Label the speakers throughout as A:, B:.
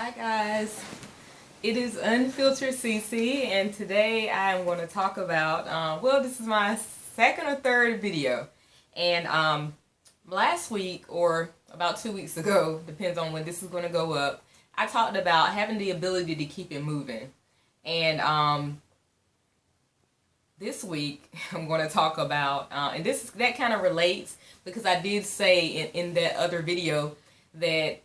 A: Hi guys, it is UnfilteredCC, and today I am going to talk about, well, this is my second or third video, and last week or about 2 weeks ago, depends on when this is going to go up, I talked about having the ability to keep it moving, and this week I'm going to talk about, and that kind of relates because I did say in that other video that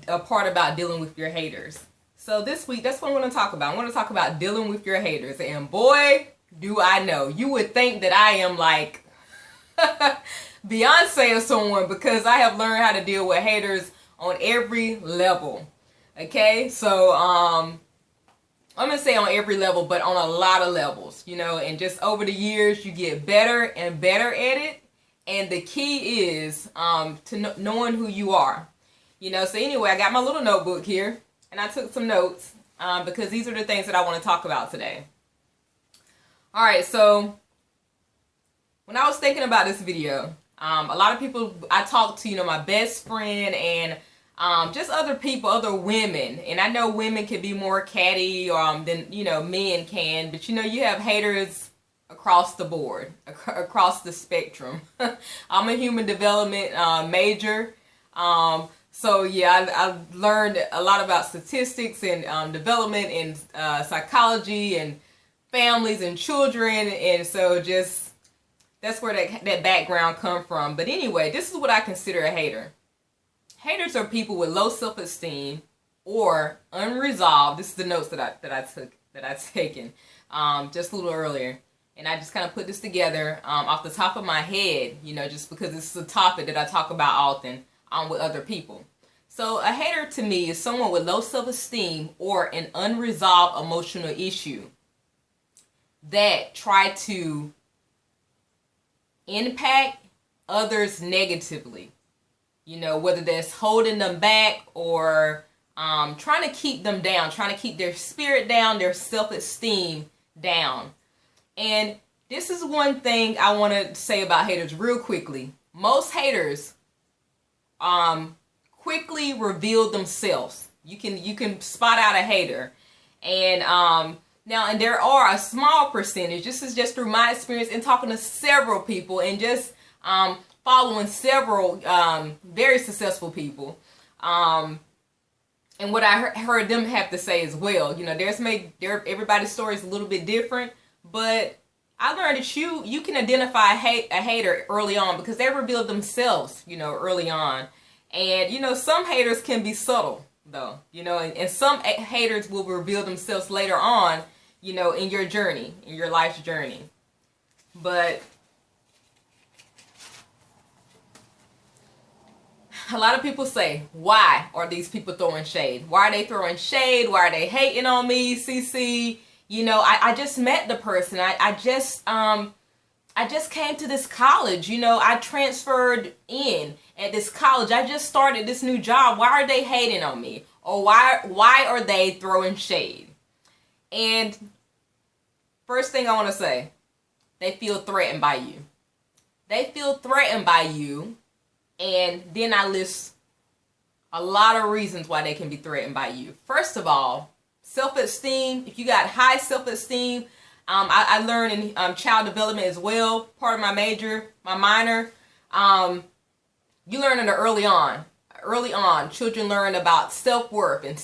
A: a part about dealing with your haters. So this week, that's what I'm going to talk about. I want to talk about dealing with your haters. And boy, do I know. You would think that I am like Beyonce or someone, because I have learned how to deal with haters on every level. Okay? So, I'm going to say on every level, but on a lot of levels, you know, and just over the years, you get better and better at it. And the key is knowing who you are. You know, so anyway, I got my little notebook here, and I took some notes because these are the things that I want to talk about today. All right, so when I was thinking about this video, a lot of people I talked to, you know, my best friend and just other people, other women, and I know women can be more catty than, you know, men can, but you know, you have haters across the board, across the spectrum. I'm a human development major. So yeah, I've learned a lot about statistics and development and psychology and families and children, and so just that's where that background come from. But anyway, this is what I consider a hater. Haters are people with low self-esteem or unresolved. This is the notes that I've taken just a little earlier, and I just kind of put this together off the top of my head, you know, just because this is a topic that I talk about often with other people. So a hater to me is someone with low self-esteem or an unresolved emotional issue that try to impact others negatively. You know, whether that's holding them back or trying to keep them down, trying to keep their spirit down, their self-esteem down. And this is one thing I want to say about haters real quickly. Most haters quickly reveal themselves. You can spot out a hater, and and there are a small percentage. This is just through my experience in talking to several people and just following several very successful people, and what I heard them have to say as well. You know, everybody's story is a little bit different, but I learned that you can identify a hater early on because they reveal themselves, you know, early on. And, you know, some haters can be subtle, though, you know, and some haters will reveal themselves later on, you know, in your journey, in your life's journey. But a lot of people say, why are these people throwing shade? Why are they throwing shade? Why are they hating on me, CC? You know, I just met the person. I just came to this college, you know, I transferred in at this college. I just started this new job. Why are they hating on me? Or why are they throwing shade? And first thing I want to say, they feel threatened by you. They feel threatened by you, and then I list a lot of reasons why they can be threatened by you. First of all, self-esteem. If you got high self-esteem, I learned in child development as well, part of my major, my minor. You learn it early on. Early on, children learn about self-worth and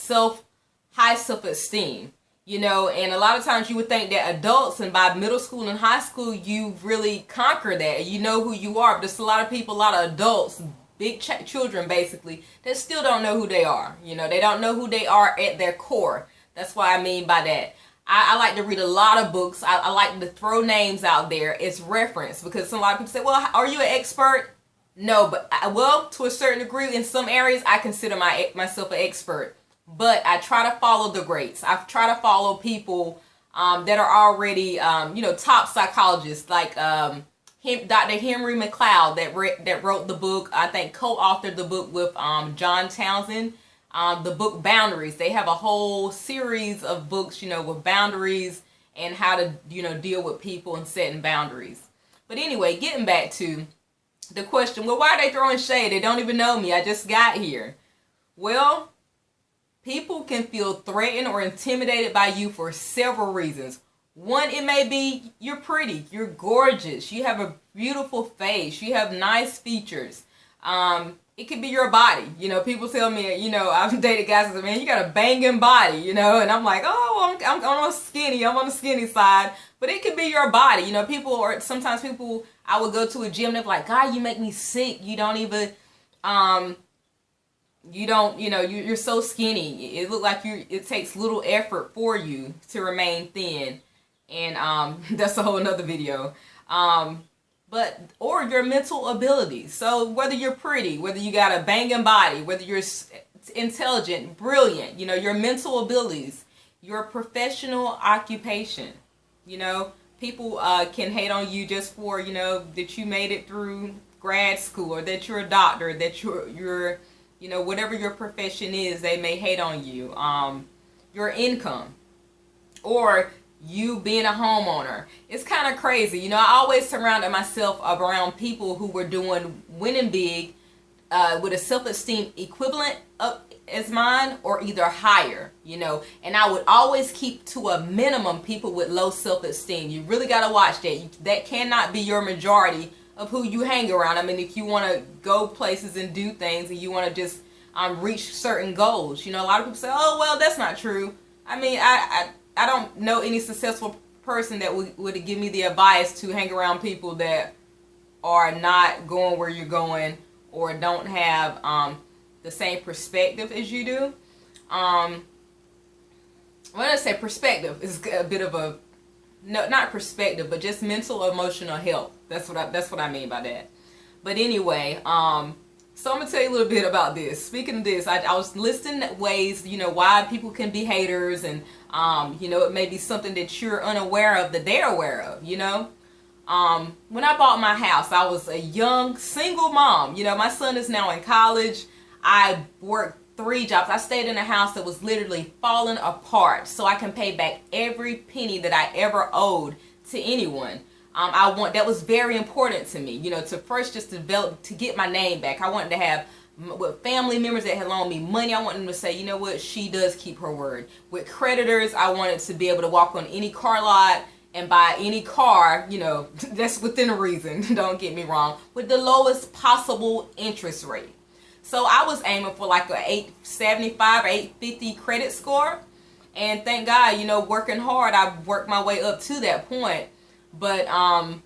A: high self-esteem. You know, and a lot of times you would think that adults, and by middle school and high school, you really conquer that. You know who you are. But there's a lot of people, a lot of adults, big children basically, that still don't know who they are. You know, they don't know who they are at their core. That's what I mean by that. I like to read a lot of books. I like to throw names out there as reference because a lot of people say, well, are you an expert? No, but well, to a certain degree, in some areas, I consider myself an expert. But I try to follow the greats. I try to follow people that are already, you know, top psychologists like Dr. Henry McLeod that wrote the book, I think co-authored the book with John Townsend. The book Boundaries. They have a whole series of books, you know, with boundaries and how to, you know, deal with people and setting boundaries. But anyway, getting back to the question, well, why are they throwing shade? They don't even know me. I just got here. Well, People can feel threatened or intimidated by you for several reasons. One, it may be you're pretty, you're gorgeous, you have a beautiful face, you have nice features. It could be your body. You know, people tell me, you know, I've dated guys that say, man, you got a banging body, you know, and I'm like, oh, I'm on the skinny side. But it could be your body. You know, sometimes people, I would go to a gym, they're like, God, you make me sick. You don't even, you're so skinny. It look like it takes little effort for you to remain thin. And that's a whole nother video. Or your mental abilities. So whether you're pretty, whether you got a banging body, whether you're intelligent, brilliant, you know, your mental abilities, your professional occupation. You know, people can hate on you just for, you know, that you made it through grad school, or that you're a doctor, that you're you know, whatever your profession is, they may hate on you. Your income, or you being a homeowner. It's kind of crazy. You know, I always surrounded myself around people who were winning big with a self-esteem equivalent as mine, or either higher, you know. And I would always keep to a minimum people with low self-esteem. You really got to watch that. That cannot be your majority of who you hang around. I mean, if you want to go places and do things, and you want to just reach certain goals, you know, a lot of people say, oh, well, that's not true. I mean, I don't know any successful person that would give me the advice to hang around people that are not going where you're going, or don't have the same perspective as you do. When I say perspective, is a bit of a, no, not perspective, but just mental, emotional health. That's what I mean by that. But anyway, so I'm gonna tell you a little bit about this. Speaking of this, I was listing ways, you know, why people can be haters, and you know, it may be something that you're unaware of that they're aware of, you know. When I bought my house, I was a young single mom. You know, my son is now in college. I worked 3 jobs. I stayed in a house that was literally falling apart so I can pay back every penny that I ever owed to anyone. That was very important to me, you know, to first just develop, to get my name back. I wanted to have with family members that had loaned me money, I wanted them to say, you know what, she does keep her word. With creditors, I wanted to be able to walk on any car lot and buy any car, you know, that's within reason, don't get me wrong, with the lowest possible interest rate. So I was aiming for like a 875 or 850 credit score. And thank God, you know, working hard, I worked my way up to that point. But I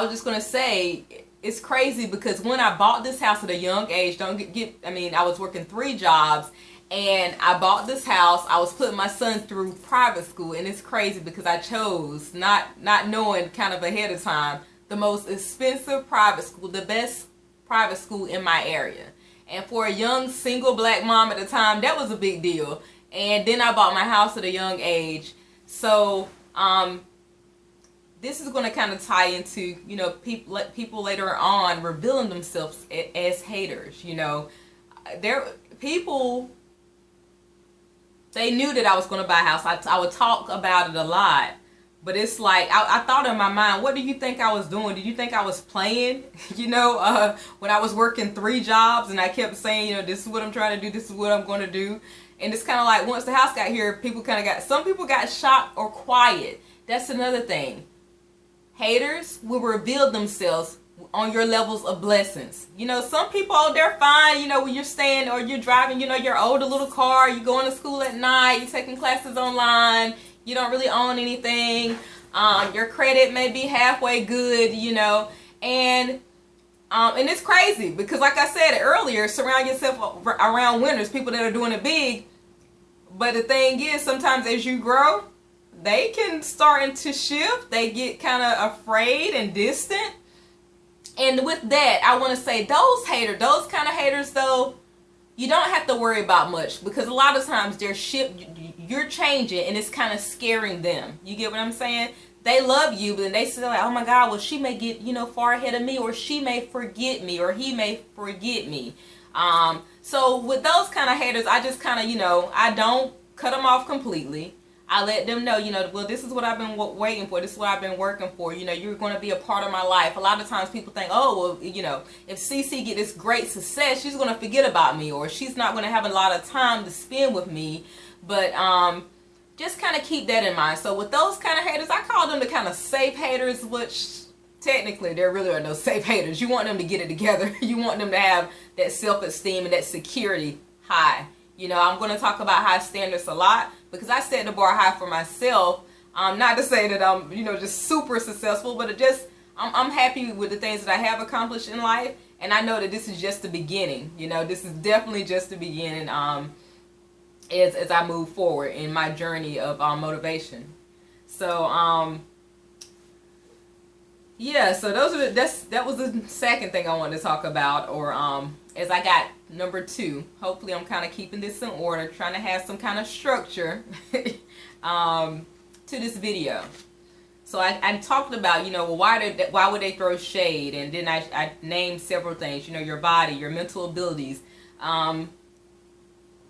A: was just going to say, it's crazy because when I bought this house at a young age, I was working 3 jobs, and I bought this house. I was putting my son through private school, and it's crazy because I chose, not knowing kind of ahead of time, the most expensive private school, the best private school in my area. And for a young single black mom at the time, that was a big deal. And then I bought my house at a young age. So this is going to kind of tie into, you know, people later on revealing themselves as haters. You know, they knew that I was going to buy a house. I would talk about it a lot. But it's like, I thought in my mind, what do you think I was doing? Did you think I was playing? You know, when I was working 3 jobs and I kept saying, you know, this is what I'm trying to do, this is what I'm going to do. And it's kind of like, once the house got here, some people got shocked or quiet. That's another thing. Haters will reveal themselves on your levels of blessings. You know, some people, they're fine, you know, when you're staying or you're driving, you know, your older little car, you're going to school at night, you're taking classes online, you don't really own anything, your credit may be halfway good, you know, and it's crazy because, like I said earlier, surround yourself around winners, people that are doing it big. But the thing is, sometimes as you grow, they can start to shift. They get kind of afraid and distant. And with that, I want to say those kind of haters, though, you don't have to worry about much, because a lot of times you're changing and it's kind of scaring them. You get what I'm saying? They love you, but they say like, oh my God, well, she may get, you know, far ahead of me, or she may forget me, or he may forget me. So with those kind of haters, I just kind of, you know, I don't cut them off completely. I let them know, you know, well, this is what I've been waiting for. This is what I've been working for. You know, you're going to be a part of my life. A lot of times people think, oh, well, you know, if CC get this great success, she's going to forget about me, or she's not going to have a lot of time to spend with me. But just kind of keep that in mind. So with those kind of haters, I call them the kind of safe haters, which technically there really are no safe haters. You want them to get it together. You want them to have that self-esteem and that security high. You know, I'm going to talk about high standards a lot because I set the bar high for myself. Not to say that I'm, you know, just super successful, but I'm happy with the things that I have accomplished in life. And I know that this is just the beginning. You know, this is definitely just the beginning as I move forward in my journey of motivation. So, yeah, so that was the second thing I wanted to talk about, or as I got number 2. Hopefully I'm kind of keeping this in order, trying to have some kind of structure to this video. So I talked about, you know, well, why would they throw shade, and then I named several things, you know, your body, your mental abilities,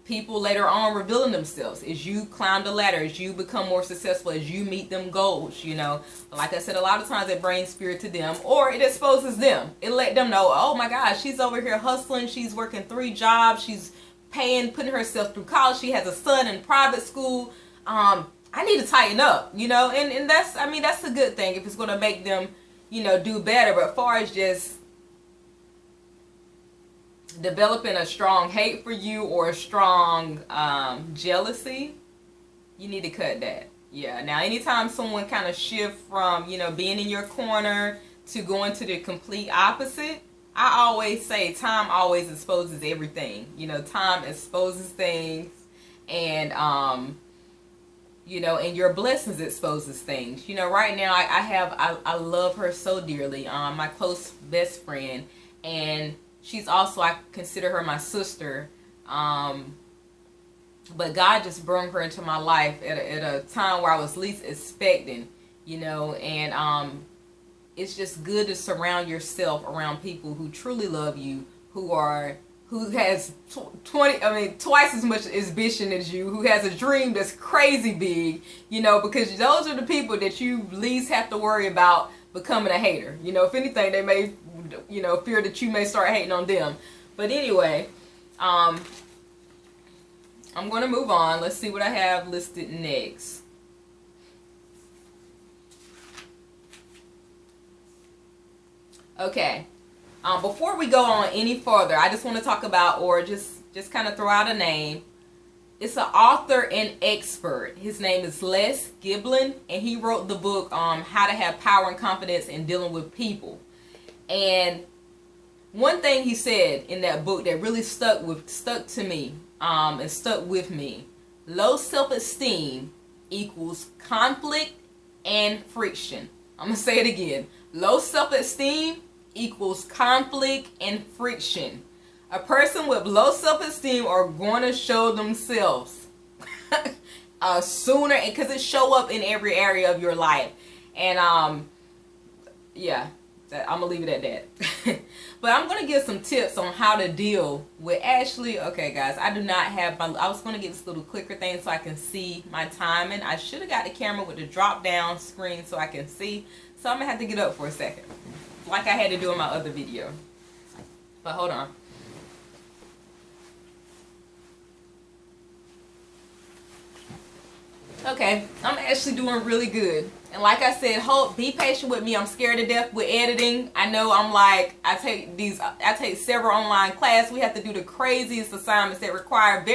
A: people later on revealing themselves as you climb the ladder, as you become more successful, as you meet them goals, you know. Like I said, a lot of times it brings spirit to them, or it exposes them. It let them know, oh my gosh, she's over here hustling, she's working 3 jobs, she's putting herself through college, she has a son in private school. I need to tighten up, you know, and that's, I mean, that's a good thing if it's going to make them, you know, do better. But as far as just developing a strong hate for you or a strong jealousy, you need to cut that. Yeah. Now, anytime someone kind of shift from, you know, being in your corner to going to the complete opposite, I always say time always exposes everything. You know, time exposes things, and you know, and your blessings exposes things. You know, right now I love her so dearly. My close best friend, and she's also, I consider her my sister. But God just brought her into my life at a time where I was least expecting, you know, and it's just good to surround yourself around people who truly love you, who has twice as much ambition as you, who has a dream that's crazy big, you know, because those are the people that you least have to worry about becoming a hater. You know, if anything, they may, you know, fear that you may start hating on them. But anyway, I'm going to move on. Let's see what I have listed next. Okay. Before we go on any further, I just want to talk about, or just kind of throw out a name. It's an author and expert. His name is Les Giblin, and he wrote the book How to Have Power and Confidence in Dealing with People. And one thing he said in that book that really stuck to me and stuck with me: low self-esteem equals conflict and friction. I'm gonna say it again: low self-esteem equals conflict and friction. A person with low self-esteem are going to show themselves sooner, because it show up in every area of your life. And yeah, I'm gonna leave it at that. But I'm gonna give some tips on how to deal with, actually, okay guys, I do not have I was gonna get this little clicker thing so I can see my timing. I should have got the camera with the drop down screen so I can see, so I'm gonna have to get up for a second, like I had to do in my other video. But hold on. Okay, I'm actually doing really good. And like I said, be patient with me. I'm scared to death with editing. I know I'm like, I take several online classes. We have to do the craziest assignments that require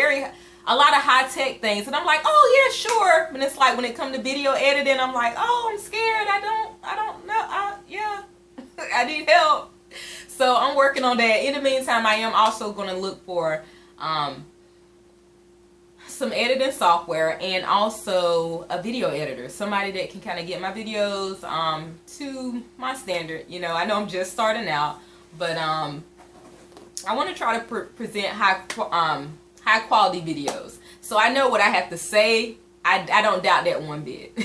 A: a lot of high-tech things. And I'm like, oh yeah, sure. But it's like when it comes to video editing, I'm like, oh, I'm scared. I don't know. Yeah, I need help. So I'm working on that. In the meantime, I am also going to look for some editing software, and also a video editor, somebody that can kind of get my videos to my standard. You know, I know I'm just starting out, but I want to try to present high quality videos. So I know what I have to say. I don't doubt that one bit.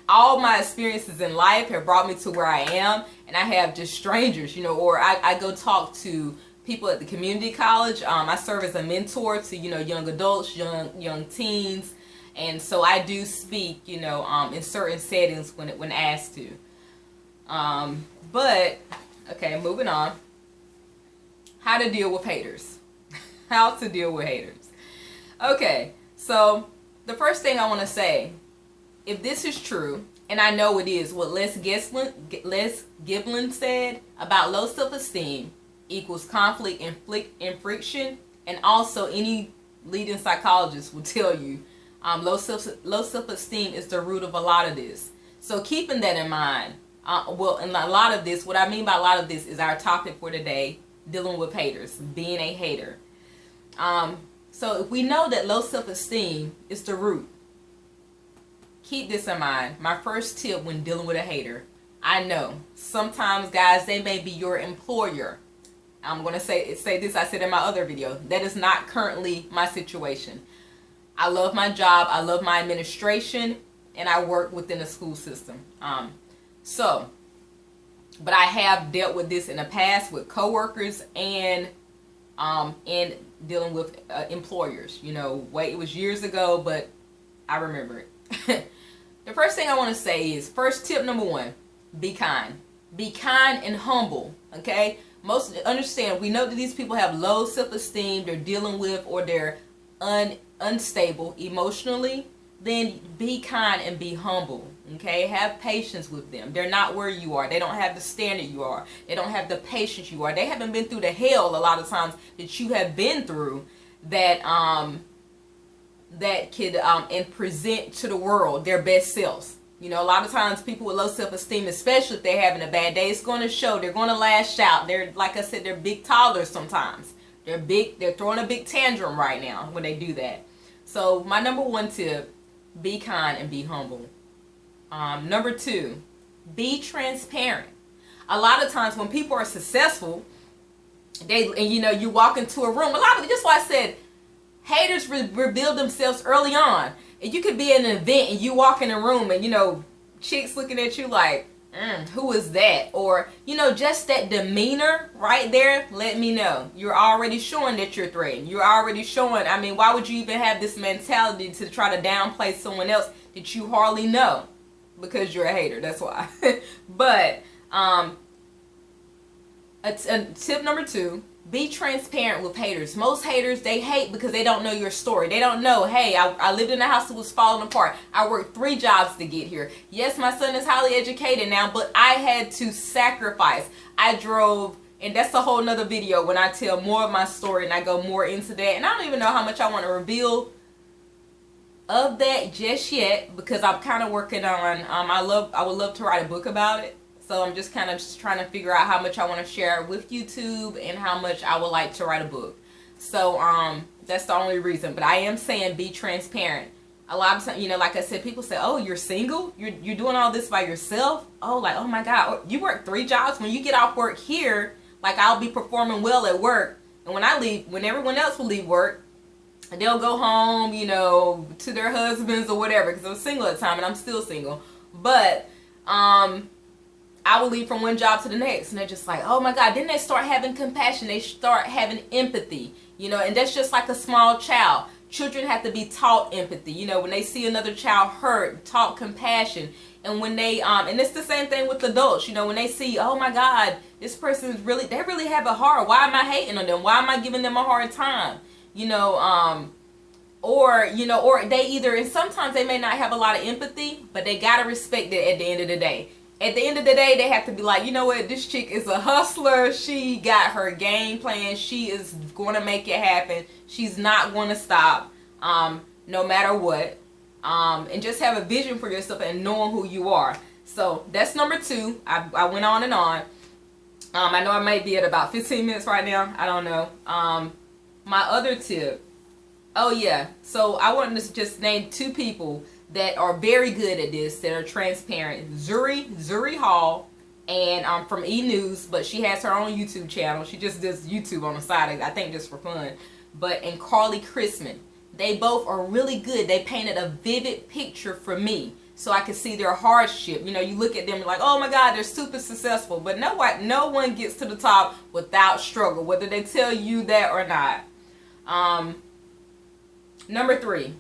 A: All my experiences in life have brought me to where I am, and I have just strangers, you know, or I go talk to people at the community college. I serve as a mentor to, you know, young adults, young teens, And so I do speak, you know, in certain settings when asked to. But, okay, moving on. How to deal with haters. How to deal with haters. Okay, so the first thing I want to say, if this is true, and I know it is, what Les Giblin said about low self-esteem equals conflict and friction, and also any leading psychologist will tell you low self-esteem is the root of a lot of this. So keeping that in mind, well, and a lot of this, what I mean by a lot of this is our topic for today, dealing with haters, being a hater. So if we know that low self-esteem is the root, keep this in mind. My first tip when dealing with a hater, I know sometimes, guys, they may be your employer. I'm going to say this, I said in my other video, that is not currently my situation. I love my job, I love my administration, and I work within the school system. But I have dealt with this in the past with coworkers and dealing with employers. You know, it was years ago, but I remember it. The first thing I want to say is, first tip number 1, be kind. Be kind and humble, okay? Understand, we know that these people have low self-esteem, they're dealing with, or they're unstable emotionally. Then be kind and be humble, okay? Have patience with them. They're not where you are. They don't have the standard you are. They don't have the patience you are. They haven't been through the hell a lot of times that you have been through, that could and present to the world their best selves. You know, a lot of times people with low self-esteem, especially if they're having a bad day, it's going to show. They're going to lash out. They're, like I said, they're big toddlers sometimes. They're throwing a big tantrum right now when they do that. So my number 1 tip, be kind and be humble. Number 2, be transparent. A lot of times when people are successful, you walk into a room, just why I said haters reveal themselves early on. And you could be at an event and you walk in a room and, chicks looking at you like, who is that? Or, just that demeanor right there, let me know. You're already showing that you're threatened. You're already showing, why would you even have this mentality to try to downplay someone else that you hardly know? Because you're a hater, that's why. But, tip number 2, be transparent with haters. Most haters, they hate because they don't know your story. They don't know, hey, I lived in a house that was falling apart. I worked 3 jobs to get here. Yes, my son is highly educated now, but I had to sacrifice. I drove, and that's a whole nother video when I tell more of my story and I go more into that. And I don't even know how much I want to reveal of that just yet, because I'm kind of working on, I would love to write a book about it. So I'm just kind of trying to figure out how much I want to share with YouTube and how much I would like to write a book. So that's the only reason. But I am saying be transparent. A lot of times, like I said, people say, oh, you're single? You're doing all this by yourself? Oh, like, oh my God, you work 3 jobs? When you get off work here, like I'll be performing well at work. And when I leave, when everyone else will leave work, they'll go home, to their husbands or whatever. Because I'm single at the time and I'm still single. But, I will leave from one job to the next, and they're just like, oh my God. Then they start having compassion. They start having empathy, and that's just like a small child. Children have to be taught empathy, when they see another child hurt, taught compassion. And when they, and it's the same thing with adults, when they see, oh my God, this person is really, they really have a heart. Why am I hating on them? Why am I giving them a hard time? Or they either, and sometimes they may not have a lot of empathy, but they got to respect it at the end of the day. At the end of the day, they have to be like, you know what, this chick is a hustler. She got her game plan. She is going to make it happen. She's not going to stop, no matter what. And just have a vision for yourself and knowing who you are. So that's number 2. I went on and on. I know I may be at about 15 minutes right now. I don't know. My other tip. Oh, yeah. So I wanted to just name 2 people that are very good at this, that are transparent. Zuri Hall, and from E! News, but she has her own YouTube channel. She just does YouTube on the side, I think just for fun. And Carly Chrisman. They both are really good. They painted a vivid picture for me, so I could see their hardship. You look at them and like, oh my God, they're super successful. But no one gets to the top without struggle, whether they tell you that or not. Number 3.